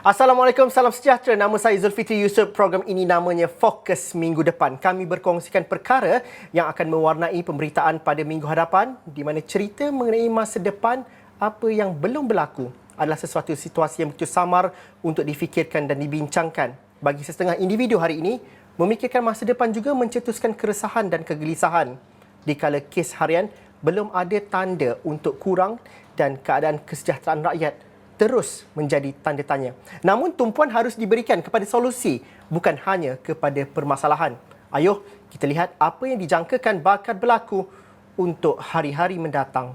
Assalamualaikum, salam sejahtera. Nama saya Zulfikri Yusof. Program ini namanya Fokus Minggu Depan. Kami berkongsikan perkara yang akan mewarnai pemberitaan pada minggu hadapan di mana cerita mengenai masa depan apa yang belum berlaku adalah sesuatu situasi yang begitu samar untuk difikirkan dan dibincangkan. Bagi setengah individu hari ini, memikirkan masa depan juga mencetuskan keresahan dan kegelisahan. Dikala kes harian belum ada tanda untuk kurang dan keadaan kesejahteraan rakyat terus menjadi tanda tanya. Namun tumpuan harus diberikan kepada solusi, bukan hanya kepada permasalahan. Ayuh, kita lihat apa yang dijangkakan bakal berlaku untuk hari-hari mendatang.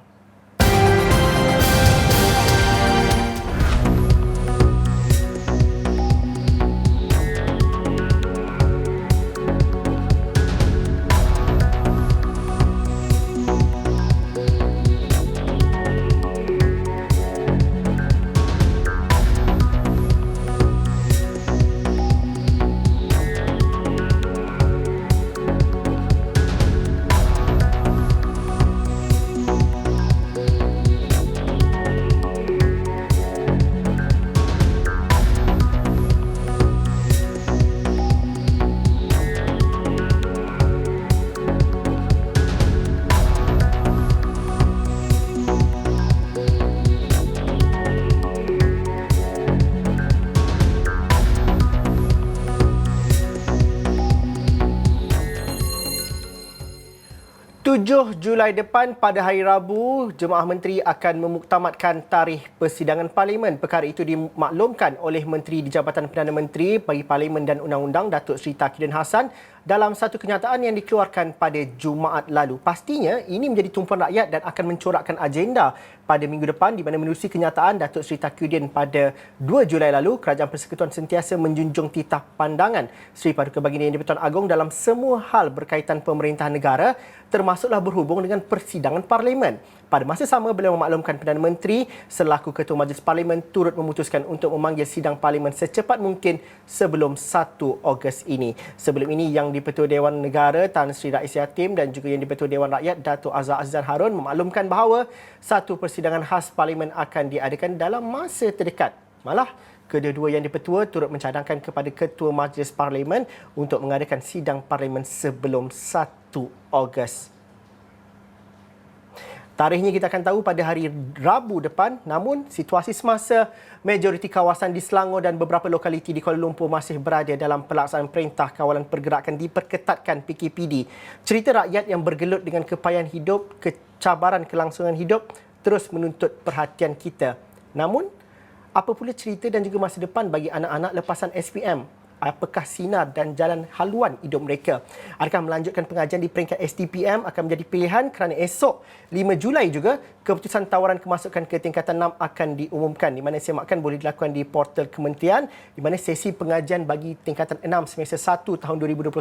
Julai depan pada hari Rabu, Jemaah Menteri akan memuktamadkan tarikh persidangan Parlimen. Perkara itu dimaklumkan oleh Menteri di Jabatan Perdana Menteri bagi Parlimen dan Undang-Undang, Datuk Seri Tauhidin Hassan, dalam satu kenyataan yang dikeluarkan pada Jumaat lalu. Pastinya ini menjadi tumpuan rakyat dan akan mencorakkan agenda pada minggu depan di mana menerusi kenyataan Datuk Seri Tauhidin pada 2 Julai lalu, Kerajaan Persekutuan sentiasa menjunjung titah pandangan Seri Paduka Baginda Yang di-Pertuan Agong dalam semua hal berkaitan pemerintahan negara, termasuklah berhubung dengan persidangan Parlimen. Pada masa sama, beliau memaklumkan Perdana Menteri selaku Ketua Majlis Parlimen turut memutuskan untuk memanggil sidang Parlimen secepat mungkin sebelum 1 Ogos ini. Sebelum ini, Yang di-Pertua Dewan Negara Tan Sri Rais Yatim dan juga Yang di-Pertua Dewan Rakyat Datuk Azhar Azhar Harun memaklumkan bahawa satu persidangan khas Parlimen akan diadakan dalam masa terdekat. Malah, kedua-dua Yang di-Pertua turut mencadangkan kepada Ketua Majlis Parlimen untuk mengadakan sidang Parlimen sebelum 1 Ogos. Tarikhnya kita akan tahu pada hari Rabu depan, namun situasi semasa majoriti kawasan di Selangor dan beberapa lokaliti di Kuala Lumpur masih berada dalam pelaksanaan Perintah Kawalan Pergerakan diperketatkan PKPD. Cerita rakyat yang bergelut dengan kepayahan hidup, kecabaran kelangsungan hidup terus menuntut perhatian kita. Namun, apa pula cerita dan juga masa depan bagi anak-anak lepasan SPM? Apakah sinar dan jalan haluan hidup mereka? Adakah melanjutkan pengajian di peringkat STPM akan menjadi pilihan kerana esok 5 Julai juga keputusan tawaran kemasukan ke tingkatan 6 akan diumumkan, di mana semakkan boleh dilakukan di portal kementerian, di mana sesi pengajian bagi tingkatan 6 semester 1 tahun 2021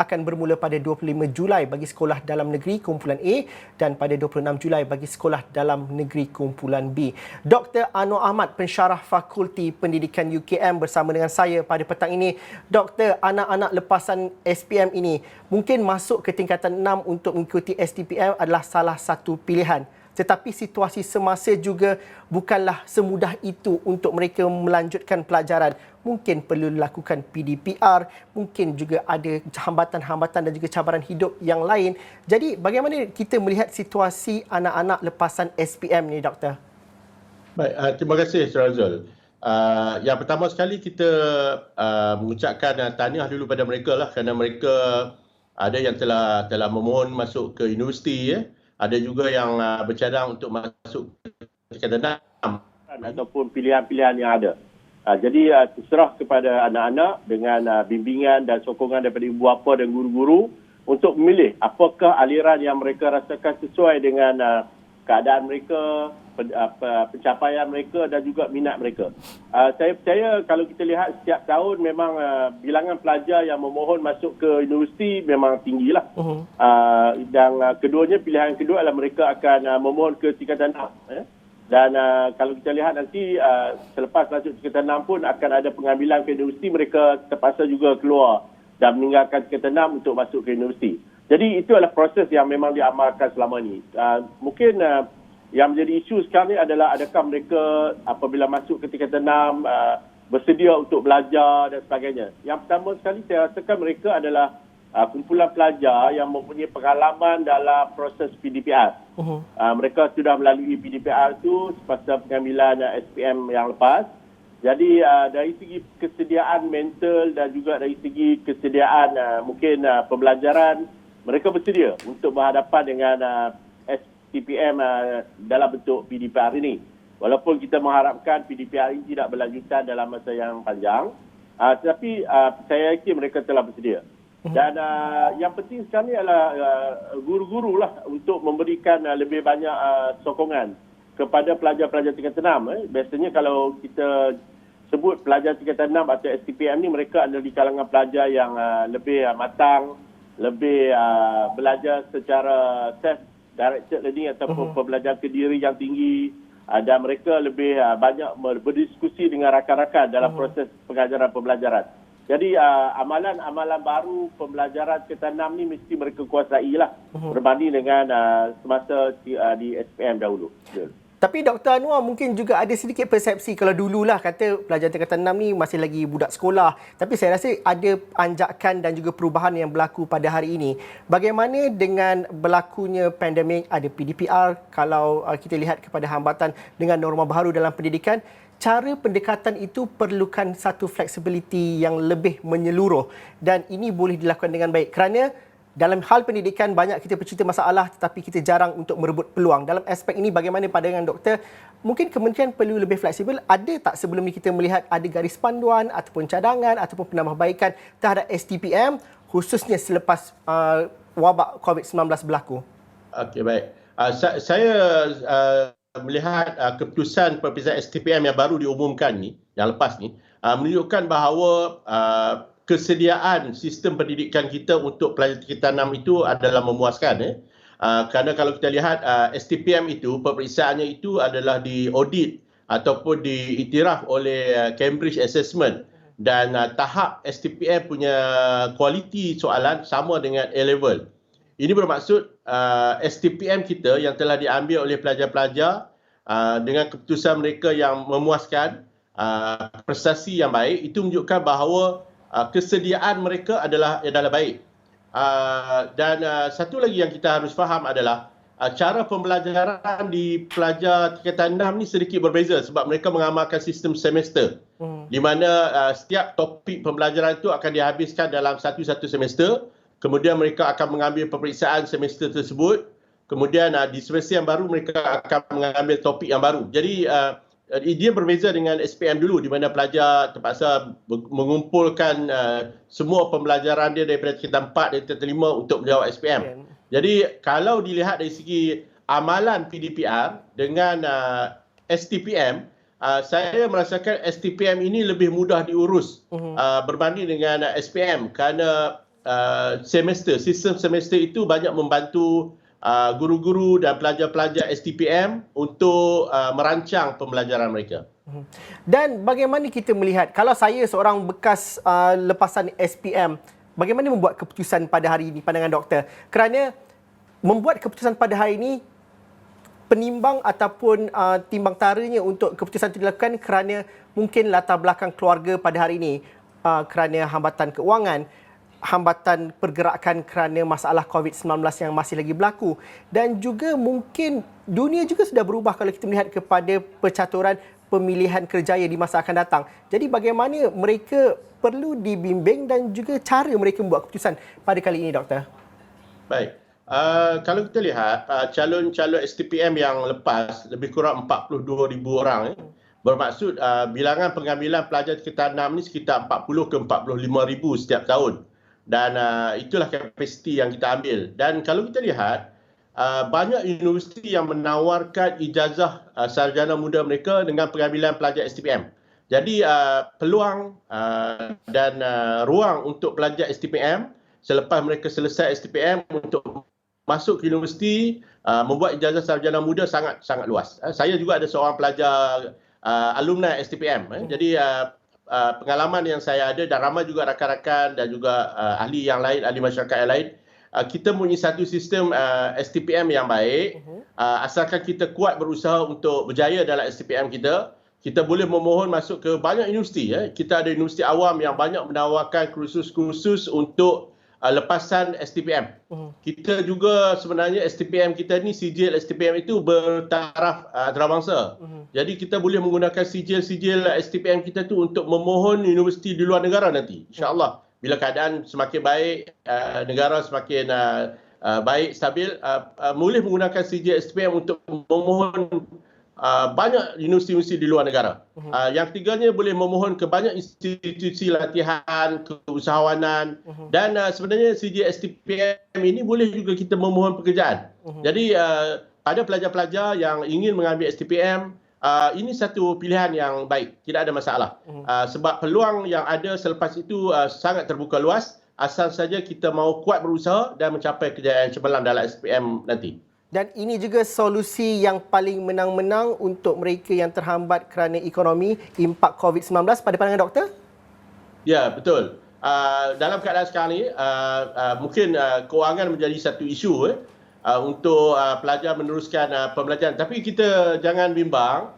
akan bermula pada 25 Julai bagi sekolah dalam negeri kumpulan A dan pada 26 Julai bagi sekolah dalam negeri kumpulan B. Dr. Anwar Ahmad, pensyarah Fakulti Pendidikan UKM bersama dengan saya pada petang ini. Doktor, anak-anak lepasan SPM ini mungkin masuk ke tingkatan 6 untuk mengikuti STPM adalah salah satu pilihan. Tetapi situasi semasa juga bukanlah semudah itu untuk mereka melanjutkan pelajaran. Mungkin perlu dilakukan PDPR, mungkin juga ada hambatan-hambatan dan juga cabaran hidup yang lain. Jadi bagaimana kita melihat situasi anak-anak lepasan SPM ni, Doktor? Baik, terima kasih Syazul. Yang pertama sekali kita mengucapkan tahniah dulu pada mereka lah, kerana mereka ada yang telah memohon masuk ke universiti, ada juga yang bercadang untuk masuk ke tingkatan 6 ataupun pilihan-pilihan yang ada. Jadi terserah kepada anak-anak dengan bimbingan dan sokongan daripada ibu bapa dan guru-guru untuk memilih apakah aliran yang mereka rasakan sesuai dengan keadaan mereka, pencapaian mereka dan juga minat mereka. Saya percaya kalau kita lihat setiap tahun memang bilangan pelajar yang memohon masuk ke universiti memang tinggilah. Dan keduanya, pilihan kedua adalah mereka akan memohon ke tingkatan 6. Dan kalau kita lihat nanti selepas masuk tingkatan 6 pun akan ada pengambilan ke universiti, mereka terpaksa juga keluar dan meninggalkan tingkatan 6 untuk masuk ke universiti. Jadi itu adalah proses yang memang diamalkan selama ini. Mungkin yang menjadi isu sekarang ni adalah adakah mereka apabila masuk ke tingkatan 6 bersedia untuk belajar dan sebagainya. Yang pertama sekali saya rasakan mereka adalah kumpulan pelajar yang mempunyai pengalaman dalam proses PDPR. Mereka sudah melalui PDPR itu semasa pengambilan SPM yang lepas. Jadi dari segi kesediaan mental dan juga dari segi kesediaan mungkin pembelajaran, mereka bersedia untuk berhadapan dengan STPM dalam bentuk PDPR ini. Walaupun kita mengharapkan PDPR ini tidak berlanjutan dalam masa yang panjang, tetapi saya yakin mereka telah bersedia. Dan yang penting sekali adalah guru-guru lah untuk memberikan lebih banyak sokongan kepada pelajar-pelajar tingkatan 6. Biasanya kalau kita sebut pelajar tingkatan 6 atau STPM ni, mereka adalah di kalangan pelajar yang lebih matang, lebih belajar secara self-directed learning ataupun pembelajaran kediri yang tinggi. Dan mereka lebih banyak berdiskusi dengan rakan-rakan dalam proses pengajaran pembelajaran. Jadi amalan-amalan baru pembelajaran tingkatan 6 ni mesti mereka kuasai lah berbanding dengan semasa di SPM dahulu. Tapi Dr. Anwar, mungkin juga ada sedikit persepsi kalau dululah kata pelajar tingkatan 6 ni masih lagi budak sekolah. Tapi saya rasa ada anjakan dan juga perubahan yang berlaku pada hari ini. Bagaimana dengan berlakunya pandemik, ada PDPR, kalau kita lihat kepada hambatan dengan norma baru dalam pendidikan, cara pendekatan itu perlukan satu fleksibiliti yang lebih menyeluruh dan ini boleh dilakukan dengan baik kerana dalam hal pendidikan banyak kita bercerita masalah tetapi kita jarang untuk merebut peluang. Dalam aspek ini bagaimana pandangan doktor? Mungkin kementerian perlu lebih fleksibel. Ada tak sebelum ini kita melihat ada garis panduan ataupun cadangan ataupun penambahbaikan terhadap STPM khususnya selepas wabak COVID-19 berlaku? Okey, baik. Saya melihat keputusan perpisahan STPM yang baru diumumkan ni, yang lepas ni, menunjukkan bahawa kesediaan sistem pendidikan kita untuk pelajar tingkatan 6 itu adalah memuaskan. Kerana kalau kita lihat STPM itu, pemeriksaannya itu adalah diaudit ataupun diiktiraf oleh Cambridge Assessment dan tahap STPM punya kualiti soalan sama dengan A-level. Ini bermaksud STPM kita yang telah diambil oleh pelajar-pelajar dengan keputusan mereka yang memuaskan, prestasi yang baik, itu menunjukkan bahawa kesediaan mereka adalah baik. Dan satu lagi yang kita harus faham adalah cara pembelajaran di pelajar tingkatan 6 ni sedikit berbeza sebab mereka mengamalkan sistem semester di mana setiap topik pembelajaran itu akan dihabiskan dalam satu semester. Kemudian mereka akan mengambil peperiksaan semester tersebut. Kemudian di semester yang baru mereka akan mengambil topik yang baru. Jadi dia berbeza dengan SPM dulu di mana pelajar terpaksa mengumpulkan semua pembelajaran dia daripada tingkatan 4 dan tingkatan 5 untuk menjawab SPM. Jadi kalau dilihat dari segi amalan PDPR dengan STPM, saya merasakan STPM ini lebih mudah diurus berbanding dengan SPM kerana sistem semester itu banyak membantu guru-guru dan pelajar-pelajar STPM untuk merancang pembelajaran mereka. Dan bagaimana kita melihat, kalau saya seorang bekas lepasan SPM, bagaimana membuat keputusan pada hari ini, pandangan doktor? Kerana membuat keputusan pada hari ini, penimbang ataupun timbang taranya untuk keputusan itu dilakukan kerana mungkin latar belakang keluarga pada hari ini, kerana hambatan keuangan, hambatan pergerakan kerana masalah COVID-19 yang masih lagi berlaku dan juga mungkin dunia juga sudah berubah kalau kita melihat kepada percaturan pemilihan kerjaya di masa akan datang. Jadi bagaimana mereka perlu dibimbing dan juga cara mereka membuat keputusan pada kali ini, Doktor? Baik. Kalau kita lihat calon-calon STPM yang lepas lebih kurang 42,000 orang. Bermaksud bilangan pengambilan pelajar tingkatan 6 ni sekitar 40 ke 45,000 setiap tahun. Dan itulah kapasiti yang kita ambil. Dan kalau kita lihat, banyak universiti yang menawarkan ijazah sarjana muda mereka dengan pengambilan pelajar STPM. Jadi peluang dan ruang untuk pelajar STPM selepas mereka selesai STPM untuk masuk ke universiti, membuat ijazah sarjana muda sangat luas. Saya juga ada seorang pelajar alumni STPM. Jadi pengalaman yang saya ada dan ramai juga rakan-rakan dan juga ahli yang lain, ahli masyarakat yang lain, kita mempunyai satu sistem STPM yang baik. Asalkan kita kuat berusaha untuk berjaya dalam STPM kita, kita boleh memohon masuk ke banyak universiti. Kita ada universiti awam yang banyak menawarkan kursus-kursus untuk lepasan STPM. Kita juga sebenarnya STPM kita ni, sijil STPM itu bertaraf antarabangsa. Jadi kita boleh menggunakan sijil-sijil STPM kita tu untuk memohon universiti di luar negara nanti. InsyaAllah bila keadaan semakin baik, negara semakin baik, stabil, boleh menggunakan sijil STPM untuk memohon banyak universiti-universiti di luar negara. Yang ketiganya boleh memohon ke banyak institusi latihan, keusahawanan dan sebenarnya sijil STPM ini boleh juga kita memohon pekerjaan. Jadi pada pelajar-pelajar yang ingin mengambil STPM, ini satu pilihan yang baik, tidak ada masalah. Sebab peluang yang ada selepas itu sangat terbuka luas, asal saja kita mahu kuat berusaha dan mencapai kejayaan cemerlang dalam STPM nanti. Dan ini juga solusi yang paling menang-menang untuk mereka yang terhambat kerana ekonomi, impak COVID-19 pada pandangan doktor? Ya, betul. Dalam keadaan sekarang ini, mungkin kewangan menjadi satu isu untuk pelajar meneruskan pembelajaran. Tapi kita jangan bimbang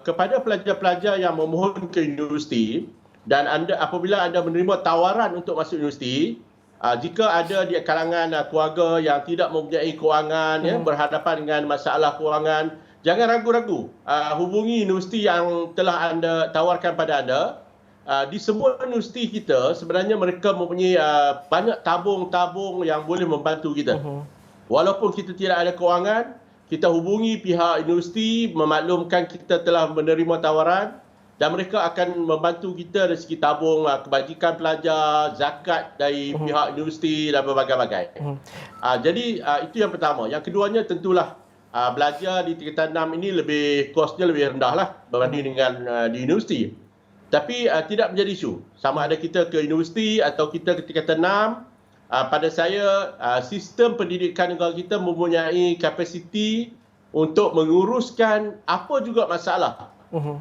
kepada pelajar-pelajar yang memohon ke universiti dan apabila anda menerima tawaran untuk masuk universiti, jika ada di kalangan keluarga yang tidak mempunyai kewangan, berhadapan dengan masalah kewangan, jangan ragu-ragu. Hubungi universiti yang telah anda tawarkan pada anda. Di semua universiti kita, sebenarnya mereka mempunyai banyak tabung-tabung yang boleh membantu kita. Walaupun kita tidak ada kewangan, kita hubungi pihak universiti, memaklumkan kita telah menerima tawaran, dan mereka akan membantu kita dari segi tabung, kebajikan pelajar, zakat dari pihak universiti dan berbagai-bagai. Jadi itu yang pertama. Yang keduanya tentulah belajar di tingkatan 6 ini kosnya lebih rendah lah berbanding dengan di universiti. Tapi tidak menjadi isu. Sama ada kita ke universiti atau kita ke tingkatan 6, pada saya sistem pendidikan negara kita mempunyai kapasiti untuk menguruskan apa juga masalah.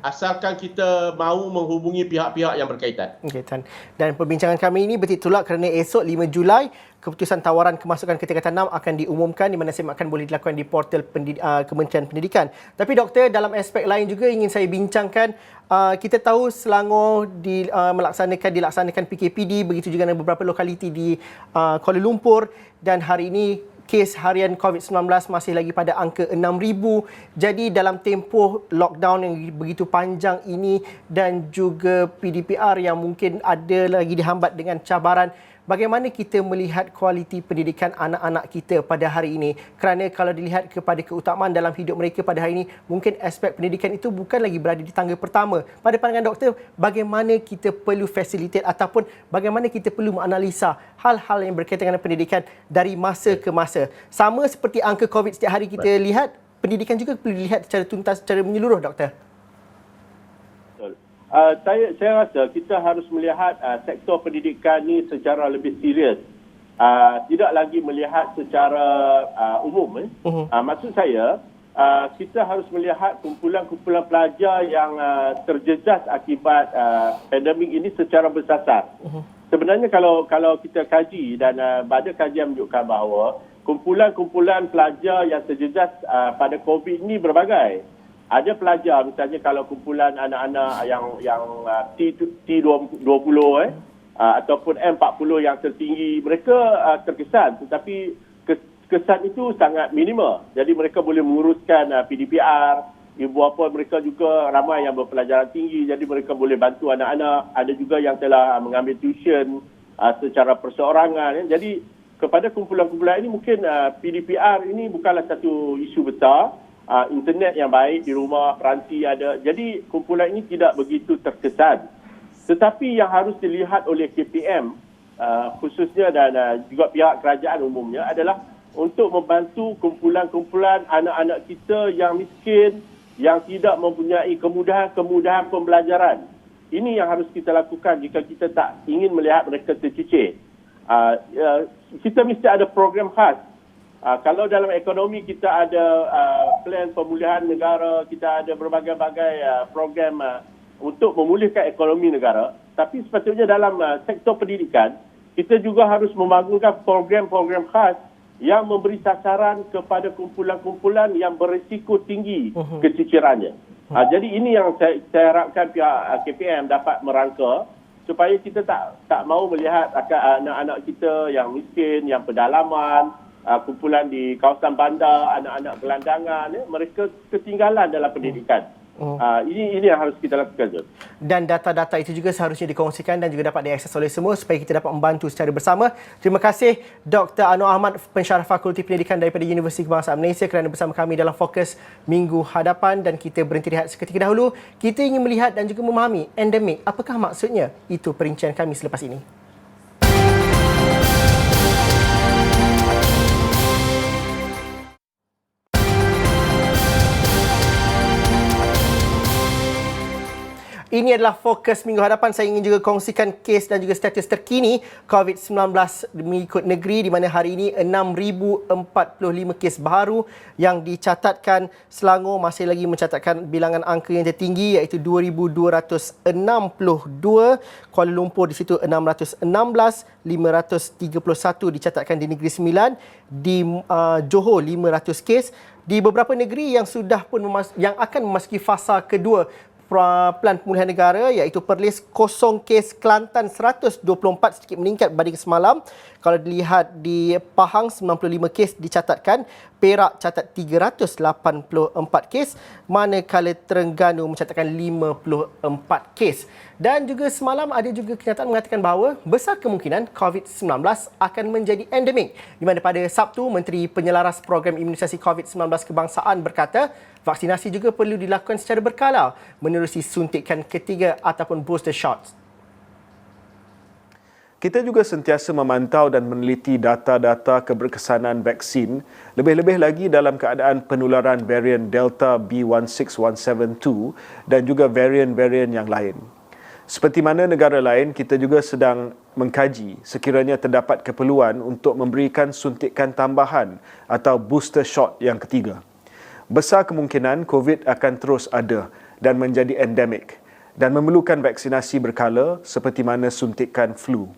Asalkan kita mahu menghubungi pihak-pihak yang berkaitan. Dan perbincangan kami ini bertitulak kerana esok 5 Julai keputusan tawaran kemasukan ke tingkatan 6 akan diumumkan, di mana semakkan boleh dilakukan di portal Kementerian Pendidikan. Tapi doktor, dalam aspek lain juga ingin saya bincangkan, kita tahu Selangor dilaksanakan PKPD, begitu juga dengan beberapa lokaliti di Kuala Lumpur, dan hari ini kes harian COVID-19 masih lagi pada angka 6,000. Jadi dalam tempoh lockdown yang begitu panjang ini dan juga PDPR yang mungkin ada lagi dihambat dengan cabaran, bagaimana kita melihat kualiti pendidikan anak-anak kita pada hari ini? Kerana kalau dilihat kepada keutamaan dalam hidup mereka pada hari ini, mungkin aspek pendidikan itu bukan lagi berada di tangga pertama. Pada pandangan doktor, bagaimana kita perlu facilitate ataupun bagaimana kita perlu menganalisa hal-hal yang berkaitan dengan pendidikan dari masa ke masa? Sama seperti angka COVID setiap hari kita lihat, pendidikan juga perlu dilihat secara tuntas, secara menyeluruh, doktor. Saya rasa kita harus melihat sektor pendidikan ni secara lebih serius. Tidak lagi melihat secara umum. Maksud saya, kita harus melihat kumpulan-kumpulan pelajar yang terjejas akibat pandemik ini secara bersasar. Sebenarnya kalau kita kaji dan ada kajian menunjukkan bahawa kumpulan-kumpulan pelajar yang terjejas pada COVID ini berbagai. Ada pelajar, misalnya kalau kumpulan anak-anak yang T20 ataupun M40 yang tertinggi, mereka terkesan, tetapi kesan itu sangat minimal. Jadi mereka boleh menguruskan PDPR, ibu bapa mereka juga ramai yang berpelajaran tinggi, jadi mereka boleh bantu anak-anak. Ada juga yang telah mengambil tuition secara perseorangan. Jadi kepada kumpulan-kumpulan ini mungkin PDPR ini bukanlah satu isu besar. Internet yang baik di rumah, peranti ada. Jadi kumpulan ini tidak begitu terkesan. Tetapi yang harus dilihat oleh KPM khususnya dan juga pihak kerajaan umumnya adalah untuk membantu kumpulan-kumpulan anak-anak kita yang miskin, yang tidak mempunyai kemudahan-kemudahan pembelajaran. Ini yang harus kita lakukan jika kita tak ingin melihat mereka tercicir. Kita mesti ada program khas. Kalau dalam ekonomi kita ada plan pemulihan negara, kita ada berbagai-bagai program untuk memulihkan ekonomi negara. Tapi sepatutnya dalam sektor pendidikan, kita juga harus membangunkan program-program khas yang memberi sasaran kepada kumpulan-kumpulan yang berisiko tinggi kecicirannya. Jadi ini yang saya harapkan pihak KPM dapat merangka supaya kita tak mau melihat anak-anak kita yang miskin, yang pedalaman, kumpulan di kawasan bandar, anak-anak gelandangan, mereka ketinggalan dalam pendidikan. Ini yang harus kita lakukan, Zul. Dan data-data itu juga seharusnya dikongsikan dan juga dapat diakses oleh semua supaya kita dapat membantu secara bersama. Terima kasih Dr. Anwar Ahmad, pensyarah Fakulti Pendidikan daripada Universiti Kebangsaan Malaysia kerana bersama kami dalam Fokus Minggu Hadapan. Dan kita berhenti rehat seketika dahulu. Kita ingin melihat dan juga memahami endemik. Apakah maksudnya? Itu perincian kami selepas ini. Ini adalah Fokus Minggu Hadapan. Saya ingin juga kongsikan kes dan juga status terkini COVID-19 mengikut negeri, di mana hari ini 6,045 kes baru yang dicatatkan. Selangor masih lagi mencatatkan bilangan angka yang tertinggi iaitu 2,262. Kuala Lumpur di situ 616, 531 dicatatkan di Negeri Sembilan, di Johor 500 kes. Di beberapa negeri yang sudah pun yang akan memasuki fasa kedua Pelan Pemulihan Negara iaitu Perlis 0 kes, Kelantan 124, sedikit meningkat berbanding semalam. Kalau dilihat di Pahang 95 kes dicatatkan, Perak catat 384 kes, manakala Terengganu mencatatkan 54 kes. Dan juga semalam ada juga kenyataan mengatakan bahawa besar kemungkinan COVID-19 akan menjadi endemik, di mana pada Sabtu Menteri Penyelaras Program Imunisasi COVID-19 Kebangsaan berkata vaksinasi juga perlu dilakukan secara berkala menerusi suntikan ketiga ataupun booster shots. Kita juga sentiasa memantau dan meneliti data-data keberkesanan vaksin, lebih-lebih lagi dalam keadaan penularan varian Delta B16172 dan juga varian-varian yang lain. Seperti mana negara lain, kita juga sedang mengkaji sekiranya terdapat keperluan untuk memberikan suntikan tambahan atau booster shot yang ketiga. Besar kemungkinan COVID akan terus ada dan menjadi endemik dan memerlukan vaksinasi berkala seperti mana suntikan flu.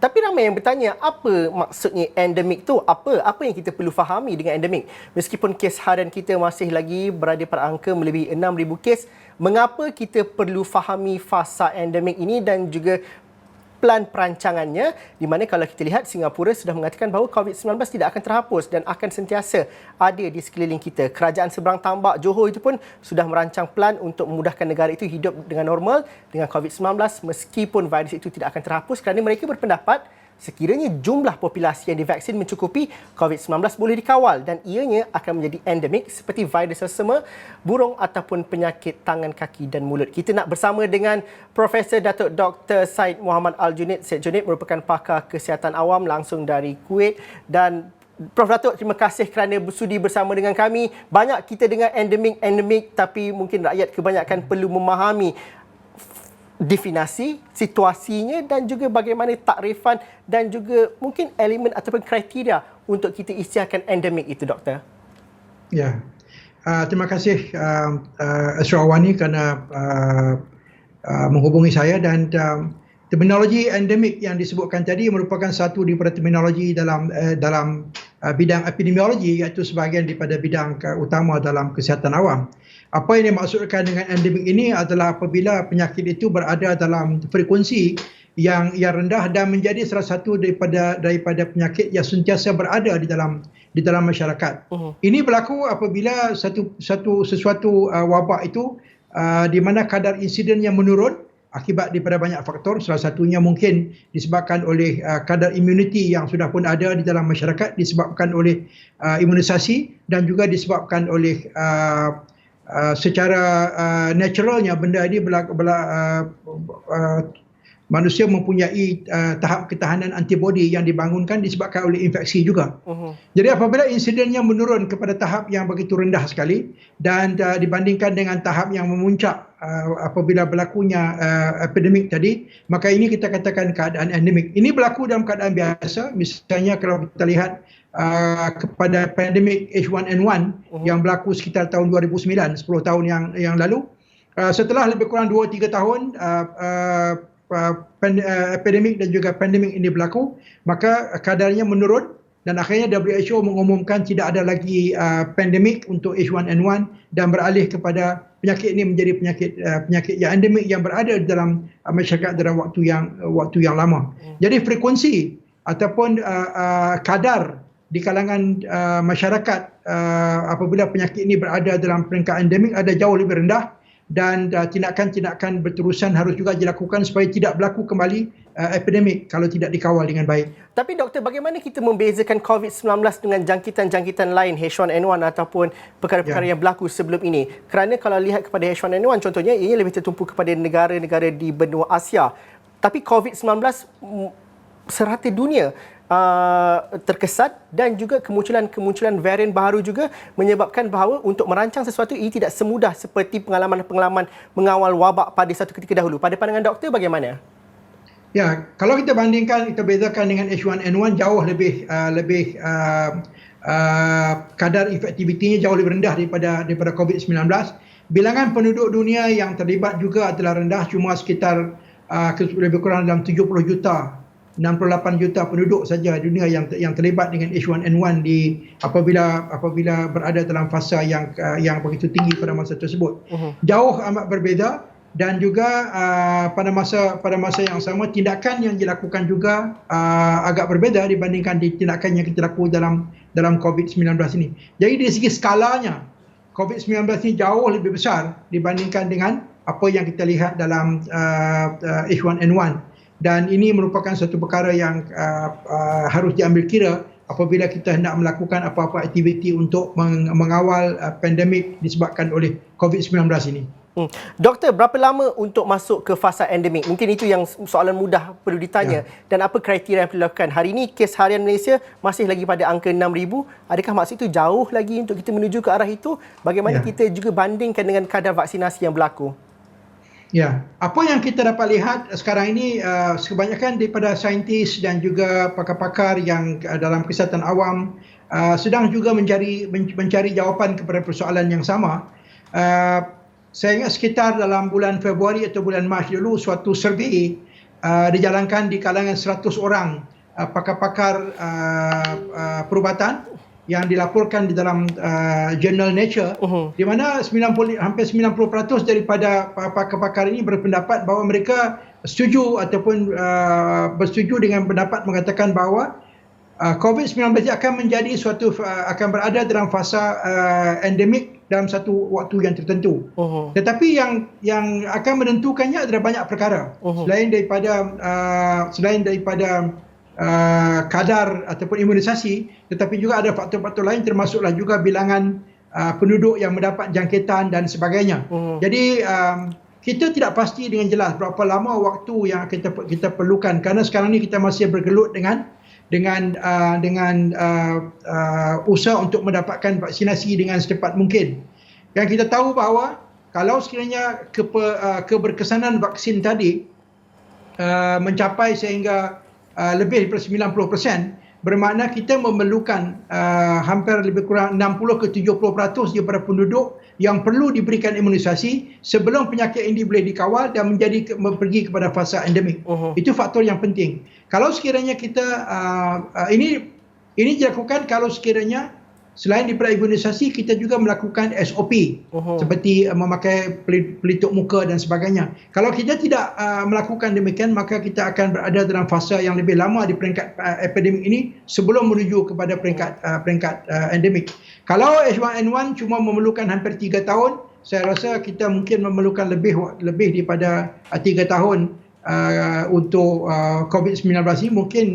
Tapi ramai yang bertanya, apa maksudnya endemik tu? Apa yang kita perlu fahami dengan endemik? Meskipun kes harian kita masih lagi berada pada angka melebihi 6,000 kes, mengapa kita perlu fahami fasa endemik ini dan juga plan perancangannya, di mana kalau kita lihat Singapura sudah mengatakan bahawa COVID-19 tidak akan terhapus dan akan sentiasa ada di sekeliling kita. Kerajaan seberang tambak Johor itu pun sudah merancang plan untuk memudahkan negara itu hidup dengan normal dengan COVID-19 meskipun virus itu tidak akan terhapus, kerana mereka berpendapat sekiranya jumlah populasi yang divaksin mencukupi, COVID-19 boleh dikawal dan ianya akan menjadi endemik seperti virus selsema, burung ataupun penyakit tangan, kaki dan mulut. Kita nak bersama dengan Profesor Datuk Dr. Syed Muhammad Al-Junid. Syed Junid merupakan pakar kesihatan awam langsung dari Kuwait. Dan Prof. Datuk, terima kasih kerana bersudi bersama dengan kami. Banyak kita dengar endemik, tapi mungkin rakyat kebanyakan perlu memahami definasi, situasinya dan juga bagaimana takrifan dan juga mungkin elemen ataupun kriteria untuk kita isytiharkan endemik itu, Doktor. Ya, terima kasih Ashraf Awani kerana menghubungi saya, dan terminologi endemik yang disebutkan tadi merupakan satu daripada terminologi dalam bidang epidemiologi, iaitu sebahagian daripada bidang utama dalam kesihatan awam. Apa yang dimaksudkan dengan endemik ini adalah apabila penyakit itu berada dalam frekuensi yang rendah dan menjadi salah satu daripada penyakit yang sentiasa berada di dalam masyarakat. Ini berlaku apabila sesuatu wabak itu di mana kadar insidennya menurun akibat daripada banyak faktor. Salah satunya mungkin disebabkan oleh kadar imuniti yang sudah pun ada di dalam masyarakat, disebabkan oleh imunisasi, dan juga disebabkan oleh secara naturalnya benda ini manusia mempunyai tahap ketahanan antibodi yang dibangunkan disebabkan oleh infeksi juga. Jadi apabila insidennya menurun kepada tahap yang begitu rendah sekali dan dibandingkan dengan tahap yang memuncak apabila berlakunya epidemik tadi, maka ini kita katakan keadaan endemik. Ini berlaku dalam keadaan biasa. Misalnya kalau kita lihat kepada pandemik H1N1 yang berlaku sekitar tahun 2009, 10 tahun yang lalu. Setelah lebih kurang 2-3 tahun epidemik dan juga pandemik ini berlaku, maka kadarnya menurun dan akhirnya WHO mengumumkan tidak ada lagi pandemik untuk H1N1 dan beralih kepada penyakit ini menjadi penyakit yang endemik yang berada dalam masyarakat dalam waktu yang lama. Jadi frekuensi ataupun kadar di kalangan masyarakat apabila penyakit ini berada dalam peringkat endemik ada jauh lebih rendah, dan tindakan-tindakan berterusan harus juga dilakukan supaya tidak berlaku kembali epidemik kalau tidak dikawal dengan baik. Tapi doktor, bagaimana kita membezakan COVID-19 dengan jangkitan-jangkitan lain H1N1 ataupun perkara-perkara yang berlaku sebelum ini? Kerana kalau lihat kepada H1N1 contohnya, ia lebih tertumpu kepada negara-negara di benua Asia. Tapi COVID-19 serata dunia terkesan, dan juga kemunculan varian baru juga menyebabkan bahawa untuk merancang sesuatu ini tidak semudah seperti pengalaman-pengalaman mengawal wabak pada satu ketika dahulu. Pada pandangan doktor bagaimana? Ya, kalau kita bandingkan, kita bezakan dengan H1N1 jauh lebih kadar efektivitinya jauh lebih rendah daripada COVID-19. Bilangan penduduk dunia yang terlibat juga adalah rendah, cuma sekitar lebih kurang dalam 70 juta 68 juta penduduk saja dunia yang terlibat dengan H1N1 apabila berada dalam fasa yang begitu tinggi pada masa tersebut. Jauh amat berbeza, dan juga pada masa yang sama tindakan yang dilakukan juga agak berbeza dibandingkan tindakan yang kita lakukan dalam COVID-19 ini. Jadi dari segi skalanya COVID-19 ini jauh lebih besar dibandingkan dengan apa yang kita lihat dalam H1N1. Dan ini merupakan satu perkara yang harus diambil kira apabila kita hendak melakukan apa-apa aktiviti untuk mengawal pandemik disebabkan oleh COVID-19 ini. Doktor, berapa lama untuk masuk ke fasa endemik? Mungkin itu yang soalan mudah perlu ditanya. Dan apa kriteria yang perlu dilakukan? Hari ini kes harian Malaysia masih lagi pada angka 6,000. Adakah maksud itu jauh lagi untuk kita menuju ke arah itu? Bagaimana kita juga bandingkan dengan kadar vaksinasi yang berlaku? Ya, apa yang kita dapat lihat sekarang ini kebanyakan daripada saintis dan juga pakar-pakar yang dalam kesihatan awam sedang juga mencari jawapan kepada persoalan yang sama. Saya ingat sekitar dalam bulan Februari atau bulan Mac dulu suatu survey dijalankan di kalangan 100 orang pakar-pakar perubatan yang dilaporkan di dalam jurnal Nature, di mana hampir 90% daripada pakar-pakar ini berpendapat bahawa mereka setuju ataupun bersetuju dengan pendapat mengatakan bahawa COVID-19 akan berada dalam fasa endemik dalam satu waktu yang tertentu. Tetapi yang akan menentukannya adalah banyak perkara. Selain daripada kadar ataupun imunisasi, tetapi juga ada faktor-faktor lain termasuklah juga bilangan penduduk yang mendapat jangkitan dan sebagainya. Jadi kita tidak pasti dengan jelas berapa lama waktu yang kita perlukan, kerana sekarang ni kita masih bergelut dengan usaha untuk mendapatkan vaksinasi dengan secepat mungkin. Yang kita tahu bahawa kalau sekiranya keberkesanan vaksin tadi mencapai sehingga lebih daripada 90%, bermakna kita memerlukan hampir lebih kurang 60 ke 70% daripada penduduk yang perlu diberikan imunisasi sebelum penyakit ini boleh dikawal dan pergi kepada fasa endemik. Itu faktor yang penting. Kalau sekiranya kita ini dilakukan kalau sekiranya selain daripada imunisasi, kita juga melakukan SOP seperti memakai pelitup muka dan sebagainya. Kalau kita tidak melakukan demikian, maka kita akan berada dalam fasa yang lebih lama di peringkat epidemik ini sebelum menuju kepada peringkat endemik. Kalau H1N1 cuma memerlukan hampir 3 tahun, saya rasa kita mungkin memerlukan lebih daripada 3 tahun untuk COVID-19 ini, mungkin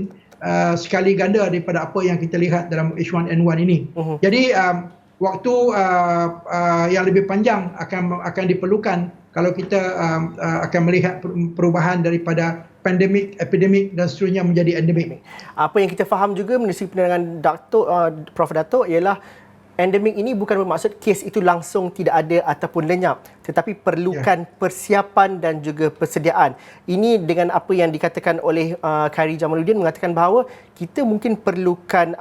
sekali ganda daripada apa yang kita lihat dalam H1N1 ini. Jadi waktu yang lebih panjang akan diperlukan kalau kita akan melihat perubahan daripada pandemik, epidemik dan seterusnya menjadi endemik. Apa yang kita faham juga menurut pandangan Prof. Dato' ialah endemik ini bukan bermaksud kes itu langsung tidak ada ataupun lenyap. tetapi perlukan persiapan dan juga persediaan. Ini dengan apa yang dikatakan oleh Khairi Jamaluddin mengatakan bahawa kita mungkin perlukan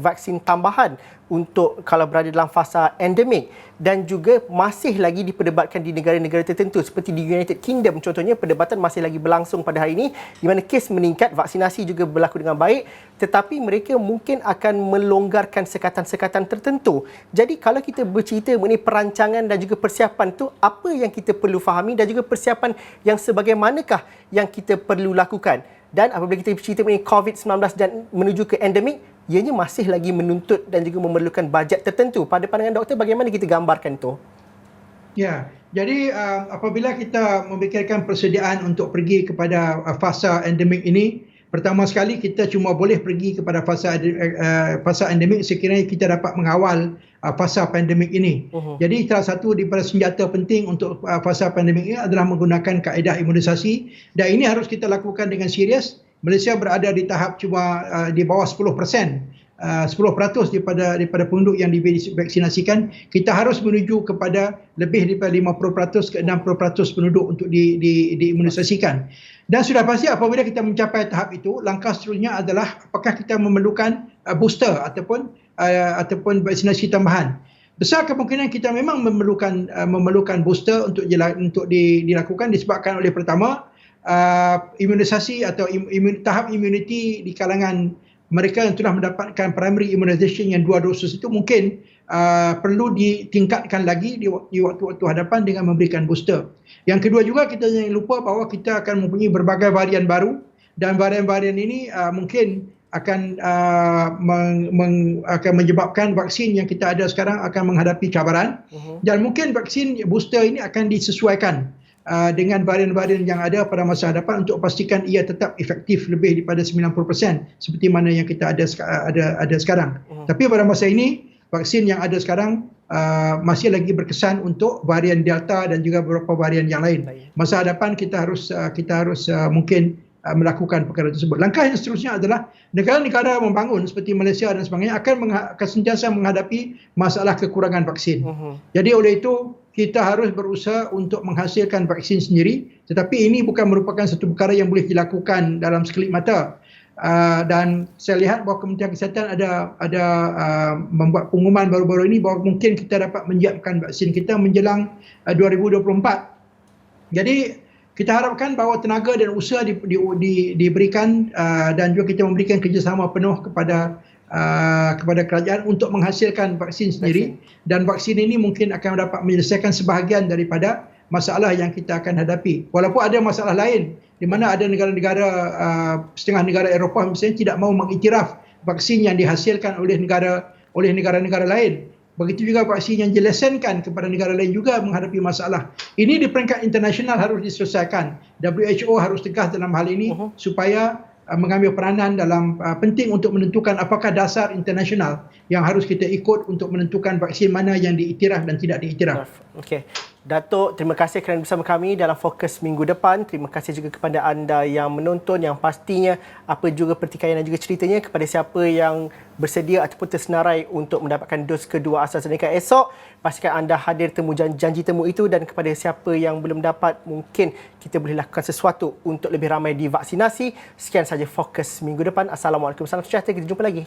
vaksin tambahan untuk kalau berada dalam fasa endemik, dan juga masih lagi diperdebatkan di negara-negara tertentu seperti di United Kingdom contohnya. Perdebatan masih lagi berlangsung pada hari ini di mana kes meningkat, vaksinasi juga berlaku dengan baik, tetapi mereka mungkin akan melonggarkan sekatan-sekatan tertentu. Jadi kalau kita bercerita mengenai perancangan dan juga persiapan tu, apa yang kita perlu fahami dan juga persiapan yang sebagaimanakah yang kita perlu lakukan. Dan apabila kita bercerita mengenai COVID-19 dan menuju ke endemik, ianya masih lagi menuntut dan juga memerlukan bajet tertentu. Pada pandangan doktor, bagaimana kita gambarkan itu? Ya, jadi apabila kita memikirkan persediaan untuk pergi kepada fasa endemik ini, pertama sekali kita cuma boleh pergi kepada fasa endemik sekiranya kita dapat mengawal fasa pandemik ini. Jadi salah satu daripada senjata penting untuk fasa pandemik ini adalah menggunakan kaedah imunisasi, dan ini harus kita lakukan dengan serius. Malaysia berada di tahap cuma di bawah 10%. 10% daripada penduduk yang divaksinasikan. Kita harus menuju kepada lebih daripada 50% ke 60% penduduk untuk diimunisasikan. Dan sudah pasti apabila kita mencapai tahap itu, langkah seterusnya adalah apakah kita memerlukan booster ataupun vaksinasi tambahan. Besar kemungkinan kita memang memerlukan booster untuk dilakukan disebabkan oleh pertama, imunisasi atau tahap immunity di kalangan mereka yang telah mendapatkan primary immunization yang 2 dosis itu mungkin perlu ditingkatkan lagi di waktu-waktu hadapan dengan memberikan booster. Yang kedua juga, kita jangan lupa bahawa kita akan mempunyai berbagai varian baru, dan varian-varian ini mungkin akan menyebabkan vaksin yang kita ada sekarang akan menghadapi cabaran, dan mungkin vaksin booster ini akan disesuaikan dengan varian-varian yang ada pada masa hadapan untuk pastikan ia tetap efektif lebih daripada 90% seperti mana yang kita ada sekarang. Tapi pada masa ini, vaksin yang ada sekarang masih lagi berkesan untuk varian Delta dan juga beberapa varian yang lain. Masa hadapan kita harus mungkin melakukan perkara tersebut. Langkah yang seterusnya adalah negara-negara membangun seperti Malaysia dan sebagainya akan sentiasa menghadapi masalah kekurangan vaksin. Jadi oleh itu kita harus berusaha untuk menghasilkan vaksin sendiri, tetapi ini bukan merupakan satu perkara yang boleh dilakukan dalam sekelip mata. Dan saya lihat bahawa Kementerian Kesihatan ada membuat pengumuman baru-baru ini bahawa mungkin kita dapat menyiapkan vaksin kita menjelang 2024. Jadi kita harapkan bahawa tenaga dan usaha diberikan dan juga kita memberikan kerjasama penuh kepada kerajaan untuk menghasilkan vaksin sendiri, dan vaksin ini mungkin akan dapat menyelesaikan sebahagian daripada masalah yang kita akan hadapi. Walaupun ada masalah lain di mana ada negara-negara setengah negara Eropah misalnya tidak mahu mengiktiraf vaksin yang dihasilkan oleh negara-negara lain. Begitu juga vaksin yang dilesenkan kepada negara lain juga menghadapi masalah. Ini di peringkat internasional harus diselesaikan. WHO harus tegas dalam hal ini supaya mengambil peranan dalam penting untuk menentukan apakah dasar internasional yang harus kita ikut untuk menentukan vaksin mana yang diiktiraf dan tidak diiktiraf. Okey. Datuk, terima kasih kerana bersama kami dalam Fokus minggu depan. Terima kasih juga kepada anda yang menonton, yang pastinya apa juga pertikaian dan juga ceritanya kepada siapa yang bersedia ataupun tersenarai untuk mendapatkan dos kedua AstraZeneca esok. Pastikan anda hadir temu janji temu itu, dan kepada siapa yang belum dapat, mungkin kita boleh lakukan sesuatu untuk lebih ramai divaksinasi. Sekian saja Fokus minggu depan. Assalamualaikum, salam sejahtera. Kita jumpa lagi.